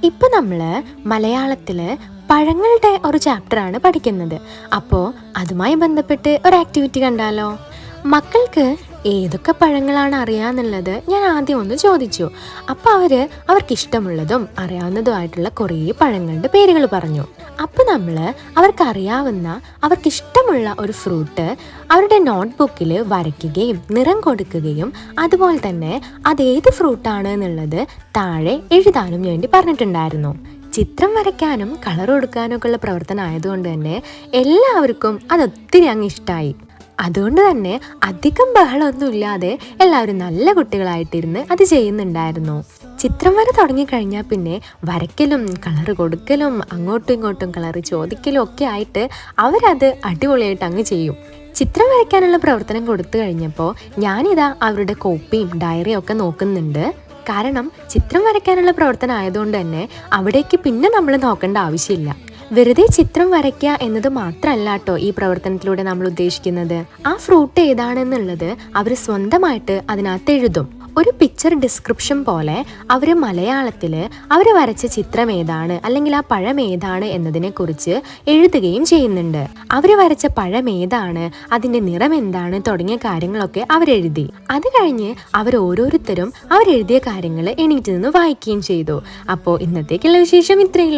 ഇപ്പൊ നമ്മള് മലയാളത്തില് പഴങ്ങളുടെ ഒരു ചാപ്റ്ററാണ് പഠിക്കുന്നത്. അപ്പോൾ അതുമായി ബന്ധപ്പെട്ട് ഒരു ആക്ടിവിറ്റി കണ്ടാലോ? മക്കൾക്ക് ഏതൊക്കെ പഴങ്ങളാണ് അറിയാന്നുള്ളത് ഞാൻ ആദ്യം ഒന്ന് ചോദിച്ചു. അപ്പോൾ അവർക്കിഷ്ടമുള്ളതും അറിയാവുന്നതുമായിട്ടുള്ള കുറേ പഴങ്ങളുടെ പേരുകൾ പറഞ്ഞു. അപ്പോൾ നമ്മൾ അവർക്കറിയാവുന്ന അവർക്കിഷ്ടമുള്ള ഒരു ഫ്രൂട്ട് അവരുടെ നോട്ട്ബുക്കിൽ വരയ്ക്കുകയും നിറം കൊടുക്കുകയും അതുപോലെ തന്നെ അതേത് ഫ്രൂട്ടാണ് എന്നുള്ളത് താഴെ എഴുതാനും വേണ്ടി പറഞ്ഞിട്ടുണ്ടായിരുന്നു. ചിത്രം വരയ്ക്കാനും കളർ കൊടുക്കാനും ഒക്കെ ഉള്ള പ്രവർത്തനം ആയതുകൊണ്ട് തന്നെ എല്ലാവർക്കും അതൊത്തിരി അങ്ങ് ഇഷ്ടമായി. അതുകൊണ്ട് തന്നെ അധികം ബഹളമൊന്നും ഇല്ലാതെ എല്ലാവരും നല്ല കുട്ടികളായിട്ടിരുന്ന് അത് ചെയ്യുന്നുണ്ടായിരുന്നു. ചിത്രം വര തുടങ്ങിക്കഴിഞ്ഞാൽ പിന്നെ വരയ്ക്കലും കളർ കൊടുക്കലും അങ്ങോട്ടും ഇങ്ങോട്ടും കളർ ചോദിക്കലും ഒക്കെ ആയിട്ട് അവരത് അടിപൊളിയായിട്ട് അങ്ങ് ചെയ്യും. ചിത്രം വരയ്ക്കാനുള്ള പ്രവർത്തനം കൊടുത്തു കഴിഞ്ഞപ്പോൾ ഞാനിതാ അവരുടെ കോപ്പിയും ഡയറിയും ഒക്കെ നോക്കുന്നുണ്ട്. കാരണം ചിത്രം വരയ്ക്കാനുള്ള പ്രവർത്തനം ആയതുകൊണ്ട് തന്നെ അവിടേക്ക് പിന്നെ നമ്മൾ നോക്കേണ്ട ആവശ്യമില്ല. വെറുതെ ചിത്രം വരയ്ക്കുക എന്നത് മാത്രമല്ല കേട്ടോ ഈ പ്രവർത്തനത്തിലൂടെ നമ്മൾ ഉദ്ദേശിക്കുന്നത്. ആ ഫ്രൂട്ട് ഏതാണെന്നുള്ളത് അവർ സ്വന്തമായിട്ട് അതിനകത്ത് എഴുതും. ഒരു പിക്ചർ ഡിസ്ക്രിപ്ഷൻ പോലെ അവർ മലയാളത്തിൽ അവർ വരച്ച ചിത്രം ഏതാണ് അല്ലെങ്കിൽ ആ പഴം ഏതാണ് എന്നതിനെ കുറിച്ച് എഴുതുകയും ചെയ്യുന്നുണ്ട്. അവർ വരച്ച പഴം ഏതാണ്, അതിൻ്റെ നിറം എന്താണ് തുടങ്ങിയ കാര്യങ്ങളൊക്കെ അവരെഴുതി. അത് കഴിഞ്ഞ് ഓരോരുത്തരും അവരെഴുതിയ കാര്യങ്ങൾ എണീറ്റ് നിന്ന് വായിക്കുകയും ചെയ്തു. അപ്പോൾ ഇന്നത്തേക്കുള്ള വിശേഷം ഇത്രയേ ഉള്ളൂ.